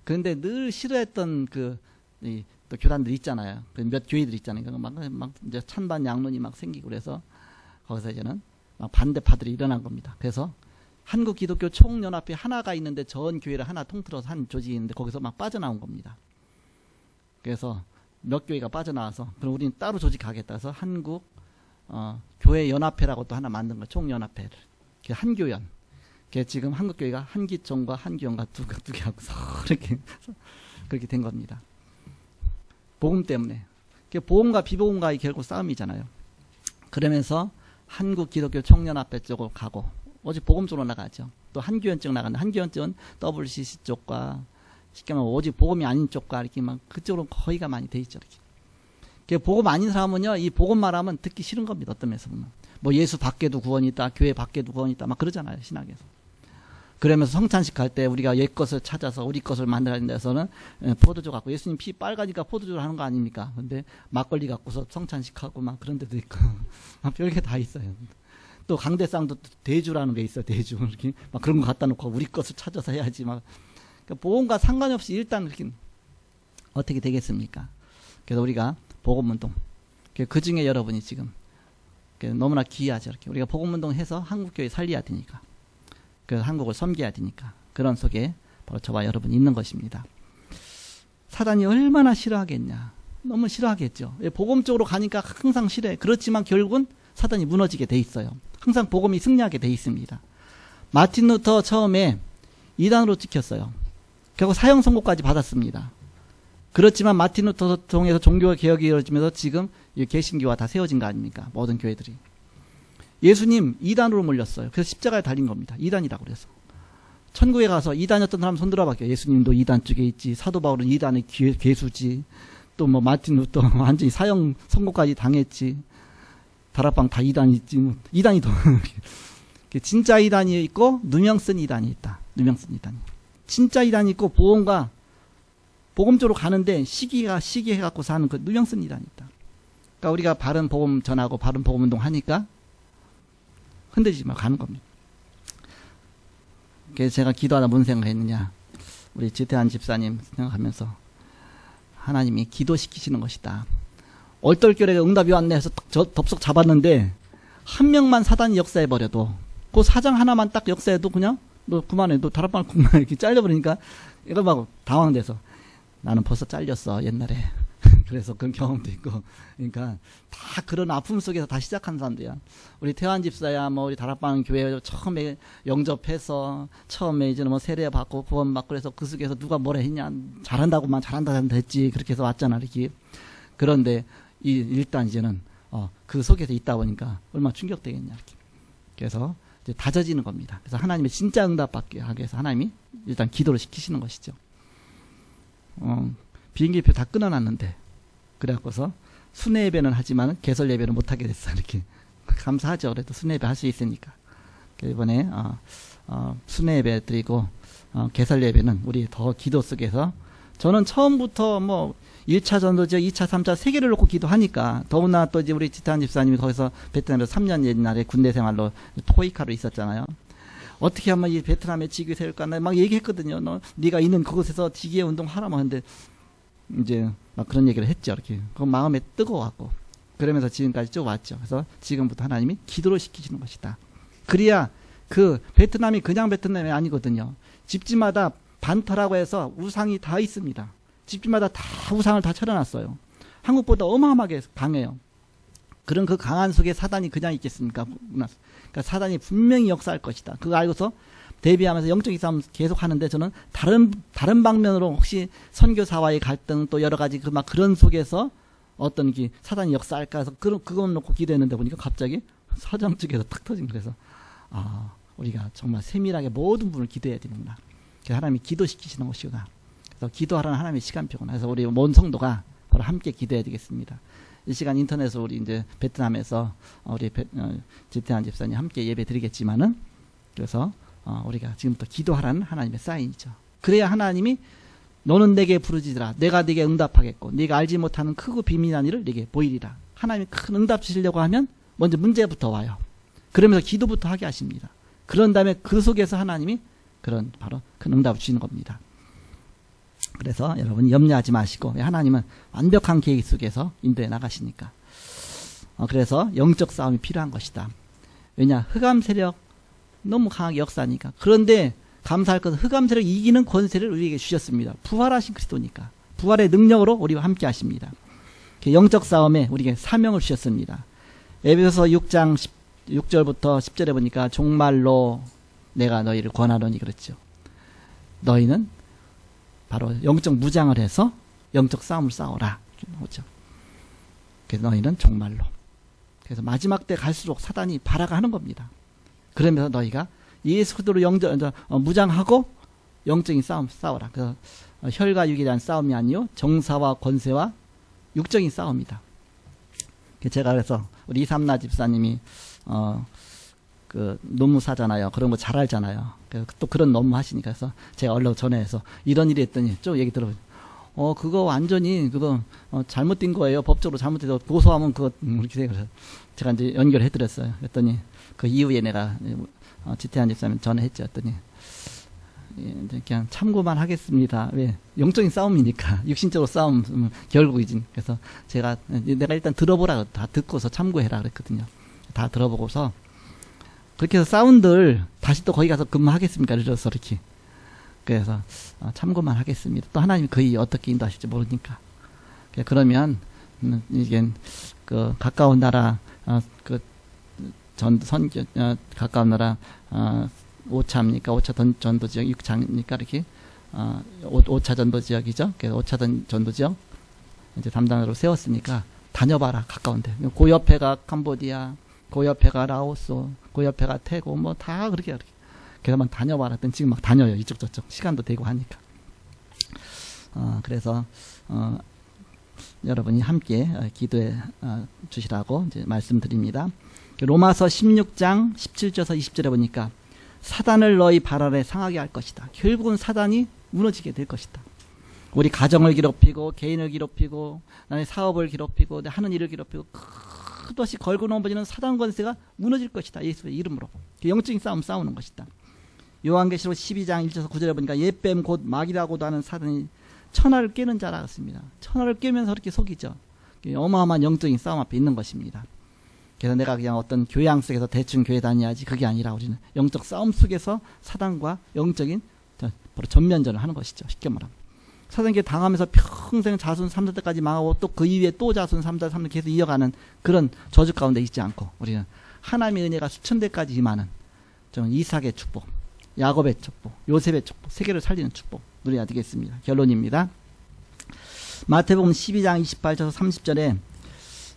그런데 늘 싫어했던 또 교단들 있잖아요. 몇 교회들 있잖아요. 막 이제 찬반 양론이 막 생기고 그래서 거기서 이제는 막 반대파들이 일어난 겁니다. 그래서 한국 기독교 총연합회 하나가 있는데 전 교회를 하나 통틀어서 한 조직이 있는데 거기서 막 빠져나온 겁니다. 그래서 몇 교회가 빠져나와서 그럼 우리는 따로 조직하겠다 해서 한국 교회 연합회라고 또 하나 만든 거예요. 총연합회를. 한교연. 지금 한국 교회가 한기총과 한교연과 두 개하고 이렇게 그렇게 된 겁니다. 복음 때문에. 복음과 비복음과의 결국 싸움이잖아요. 그러면서 한국 기독교 총연합회 쪽으로 가고 오직 복음 쪽으로 나가죠. 또 한교연 쪽 나가는데 한교연 쪽은 WCC 쪽과 쉽게 말하면 오직 복음이 아닌 쪽과 이렇게 막 그쪽으로 거의가 많이 돼 있죠. 이렇게. 복음 아닌 사람은요, 이 복음 말하면 듣기 싫은 겁니다. 어떤 면에서 보면. 뭐 예수 밖에도 구원이 있다, 교회 밖에도 구원이 있다, 막 그러잖아요, 신학에서. 그러면서 성찬식 할 때 우리가 옛 것을 찾아서 우리 것을 만들어야 된다서는 포도주 갖고 예수님 피 빨가니까 포도주를 하는 거 아닙니까? 근데 막걸리 갖고서 성찬식하고 막 그런 데도 있고 별게 다 있어요. 또 강대상도 대주라는 게 있어요. 대주 이렇게 막 그런 거 갖다 놓고 우리 것을 찾아서 해야지 막. 그러니까 복음과 상관없이 일단 이렇게 어떻게 되겠습니까? 그래서 우리가 복음운동. 그 중에 여러분이 지금 너무나 귀하죠. 이렇게 우리가 복음운동해서 한국교회 살려야 되니까. 그래서 한국을 섬겨야 되니까. 그런 속에 바로 저와 여러분이 있는 것입니다. 사단이 얼마나 싫어하겠냐. 너무 싫어하겠죠. 복음 쪽으로 가니까 항상 싫어해. 그렇지만 결국은 사단이 무너지게 돼 있어요. 항상 복음이 승리하게 돼 있습니다. 마틴 루터 처음에 이단으로 찍혔어요. 결국 사형 선고까지 받았습니다. 그렇지만 마틴 루터 통해서 종교 개혁이 이루어지면서 지금 개신교가 다 세워진 거 아닙니까? 모든 교회들이. 예수님 2단으로 몰렸어요. 그래서 십자가에 달린 겁니다. 2단이라고 그래서. 천국에 가서 2단이었던 사람 손 들어봐요. 예수님도 2단 쪽에 있지. 사도 바울은 2단의 괴수지. 또 뭐 마틴 루터 완전히 사형 선고까지 당했지. 다락방 다 2단이 있지. 2단이 더. 진짜 2단이 있고 누명 쓴 2단이 있다. 누명 쓴 2단이. 진짜 2단이 있고 복음과 복음 쪽으로 가는데 시기해갖고 사는 그 누명 쓴 2단이 있다. 그러니까 우리가 바른 복음 전하고 바른 복음 운동 하니까 흔들리지 말고 가는 겁니다. 그래서 제가 기도하다 뭔 생각했느냐. 우리 지태한 집사님 생각하면서 하나님이 기도시키시는 것이다. 얼떨결에 응답이 왔네 해서 덥석 잡았는데 한 명만 사단이 역사해버려도 그 사장 하나만 딱 역사해도 그냥 너 그만해. 너 다락방을 그만 이렇게 잘려버리니까 이거 막 당황돼서 나는 벌써 잘렸어 옛날에. 그래서 그런 경험도 있고. 그러니까 다 그런 아픔 속에서 다 시작한 사람들이야. 우리 태환 집사야 뭐 우리 다락방 교회 처음에 영접해서 처음에 이제 뭐 세례 받고 구원 받고 그래서 그 속에서 누가 뭐라 했냐 잘한다고만 잘한다 했지 그렇게 해서 왔잖아 이렇게. 그런데 일단 이제는 그 속에서 있다 보니까 얼마나 충격되겠냐 이렇게. 그래서 이제 다져지는 겁니다. 그래서 하나님의 진짜 응답 받게 하기 위해서 하나님이 일단 기도를 시키시는 것이죠. 비행기표 다 끊어놨는데 그래갖고서 순회 예배는 하지만 개설 예배는 못하게 됐어. 이렇게 감사하죠. 그래도 순회 예배 할 수 있으니까. 이번에 순회 예배 드리고 개설 예배는 우리 더 기도 속에서 저는 처음부터 뭐 1차 전도죠, 2차, 3차 세 개를 놓고 기도하니까 더구나 또 이제 우리 지탄 집사님이 거기서 베트남에서 3년 옛날에 군대 생활로 토익하러 있었잖아요. 어떻게 하면 이 베트남에 직위 세울까 막 얘기했거든요. 네가 있는 그곳에서 지기의 운동하라고 하는데 이제 막 그런 얘기를 했죠. 이렇게 그 마음에 뜨거워갖고 그러면서 지금까지 쭉 왔죠. 그래서 지금부터 하나님이 기도를 시키시는 것이다. 그래야 그 베트남이 그냥 베트남이 아니거든요. 집집마다 반터라고 해서 우상이 다 있습니다. 집집마다 다 우상을 다 차려놨어요. 한국보다 어마어마하게 강해요. 그런 그 강한 속에 사단이 그냥 있겠습니까? 그러니까 사단이 분명히 역사할 것이다. 그거 알고서 대비하면서 영적인 싸움 계속 하는데 저는 다른 방면으로 혹시 선교사와의 갈등 또 여러 가지 그런 속에서 어떤 사단이 역사할까 해서 그건 놓고 기도했는데 보니까 갑자기 사장 쪽에서 탁 터진 그래서 우리가 정말 세밀하게 모든 분을 기도해야 되는구나. 그래서 하나님이 기도시키시는 것이구나. 그래서 기도하라는 하나님의 시간표구나. 그래서 우리 온 성도가 바로 함께 기도해야 되겠습니다. 이 시간 인터넷으로 우리 이제 베트남에서 우리 지태한 집사님 함께 예배 드리겠지만은 그래서 우리가 지금부터 기도하라는 하나님의 사인이죠. 그래야 하나님이 너는 내게 부르짖으라. 내가 네게 응답하겠고 네가 알지 못하는 크고 비밀한 일을 네게 보이리라. 하나님이 큰 응답 주시려고 하면 먼저 문제부터 와요. 그러면서 기도부터 하게 하십니다. 그런 다음에 그 속에서 하나님이 그런 바로 큰 응답을 주시는 겁니다. 그래서 여러분 염려하지 마시고 하나님은 완벽한 계획 속에서 인도해 나가시니까. 그래서 영적 싸움이 필요한 것이다. 왜냐 흑암 세력 너무 강하게 역사하니까. 그런데 감사할 것은 흑암 세력을 이기는 권세를 우리에게 주셨습니다. 부활하신 그리스도니까. 부활의 능력으로 우리와 함께 하십니다. 영적 싸움에 우리에게 사명을 주셨습니다. 에베소서 6장 6절부터 10절에 보니까 종말로 내가 너희를 권하노니 그랬죠. 너희는 바로 영적 무장을 해서 영적 싸움을 싸워라. 그래서 너희는 종말로. 그래서 마지막 때 갈수록 사단이 발악을 하는 겁니다. 그러면서 너희가 예수 그리스도로 무장하고 영적인 싸움 싸워라. 그래서 혈과 육에 대한 싸움이 아니요 정사와 권세와 육적인 싸움이다. 제가 그래서 우리 이삼나 집사님이 그 논무사잖아요. 그런 거 잘 알잖아요. 그래서 또 그런 논무 하시니까 해서 제가 얼른 전화해서 이런 일이 했더니 좀 얘기 들어보죠. 그거 완전히 그거 잘못된 거예요. 법적으로 잘못해서 고소하면 그거 이렇게 그래서 제가 이제 연결해 드렸어요. 그랬더니 그 이후에 내가 지태한 집사님 전화했죠. 했더니 이제 그냥 참고만 하겠습니다. 왜? 영적인 싸움이니까. 육신적으로 싸움 결국이지. 그래서 제가 내가 일단 들어보라. 다 듣고서 참고해라 그랬거든요. 다 들어보고서 그렇게 해서 싸운들 다시 또 거기 가서 근무하겠습니까? 그래서 이렇게. 그래서 참고만 하겠습니다. 또 하나님이 거의 어떻게 인도하실지 모르니까. 그러면 이게 그 가까운 나라 가까운 나라 5차입니까? 5차 전도 지역 6차입니까? 이렇게 5차 전도 지역이죠. 그래서 5차 전도 지역 이제 담당으로 세웠으니까 다녀봐라. 가까운데. 그 옆에가 캄보디아, 그 옆에가 라오스, 그 옆에가 태고 뭐 다 그렇게 그래서만 다녀봐라. 했더니 지금 막 다녀요. 이쪽 저쪽 시간도 되고 하니까. 그래서 여러분이 함께 기도해 주시라고 이제 말씀드립니다. 로마서 16장 17절에서 20절에 보니까 사단을 너희 발 아래 상하게 할 것이다. 결국은 사단이 무너지게 될 것이다. 우리 가정을 괴롭히고 개인을 괴롭히고 나의 사업을 괴롭히고 내 하는 일을 괴롭히고 끝없이 걸고 넘어지는 사단 권세가 무너질 것이다. 예수의 이름으로. 영적인 싸움 싸우는 것이다. 요한계시록 12장 1절에서 9절에 보니까 옛뱀 곧 마귀라고도 하는 사단이 천하를 깨는 자라 했습니다. 천하를 깨면서 이렇게 속이죠. 어마어마한 영적인 싸움 앞에 있는 것입니다. 그래서 내가 그냥 어떤 교양 속에서 대충 교회 다녀야지 그게 아니라 우리는 영적 싸움 속에서 사단과 영적인 바로 전면전을 하는 것이죠. 쉽게 말하면. 사단에게 당하면서 평생 자손 3세까지 망하고 또 그 이후에 또 자손 3세, 3세 계속 이어가는 그런 저주 가운데 있지 않고 우리는 하나님의 은혜가 수천 대까지 임하는 좀 이삭의 축복, 야곱의 축복, 요셉의 축복, 세계를 살리는 축복 누려야 되겠습니다. 결론입니다. 마태복음 12장 28절 30절에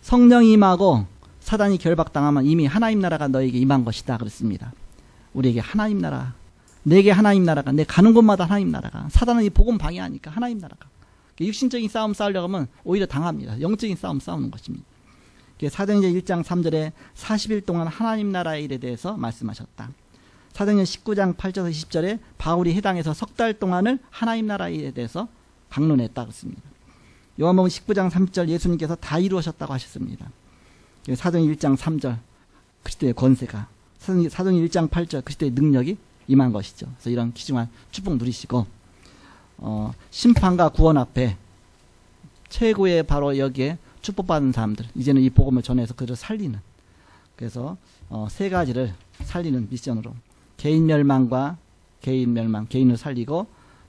성령이 임하고 사단이 결박당하면 이미 하나님 나라가 너에게 임한 것이다 그랬습니다. 우리에게 하나님 나라, 내게 하나님 나라가, 내 가는 곳마다 하나님 나라가, 사단은 이 복음 방해하니까 하나님 나라가. 육신적인 싸움 싸우려고 하면 오히려 당합니다. 영적인 싸움 싸우는 것입니다. 사도행전 1장 3절에 40일 동안 하나님 나라의 일에 대해서 말씀하셨다. 사도행전 19장 8절에서 20절에 바울이 해당해서 석 달 동안을 하나님 나라의 일에 대해서 강론했다 그랬습니다. 요한복음 19장 30절 예수님께서 다 이루셨다고 하셨습니다. 사도행전 1장 3절 그리스도의 권세가, 사도행전 1장 8절 그리스도의 능력이 임한 것이죠. 그래서 이런 귀중한 축복 누리시고 심판과 구원 앞에 최고의 바로 여기에 축복받은 사람들, 이제는 이 복음을 전해서 그들을 살리는, 그래서 세 가지를 살리는 미션으로 개인 멸망과 개인 멸망, 개인을 살리고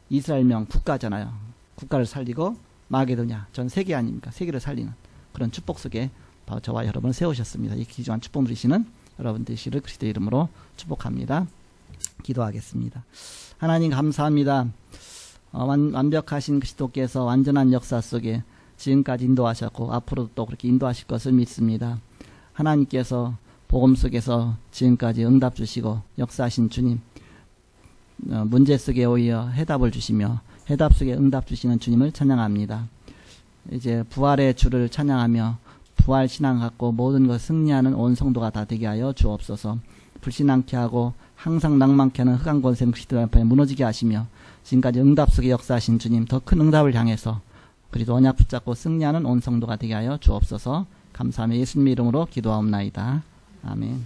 이스라엘명 국가잖아요. 국가를 살리고 마게도냐, 전 세계 아닙니까? 세계를 살리는 그런 축복 속에 바로 저와 여러분을 세우셨습니다. 이 귀중한 축복 누리시는 여러분 되시기를 그리스도의 이름으로 축복합니다. 기도하겠습니다. 하나님 감사합니다. 완벽하신 그리스도께서 완전한 역사 속에 지금까지 인도하셨고 앞으로도 또 그렇게 인도하실 것을 믿습니다. 하나님께서 복음 속에서 지금까지 응답 주시고 역사하신 주님, 문제 속에 오히려 해답을 주시며 해답 속에 응답 주시는 주님을 찬양합니다. 이제 부활의 주를 찬양하며 부활 신앙 갖고 모든 것 승리하는 온 성도가 다 되게 하여 주옵소서. 불신앙케 하고 항상 낭만케 하는 흑암 권세는 그리스도 앞에 무너지게 하시며 지금까지 응답 속에 역사하신 주님, 더 큰 응답을 향해서 그리도 언약 붙잡고 승리하는 온 성도가 되게 하여 주옵소서. 감사하며 예수님의 이름으로 기도하옵나이다. 아멘.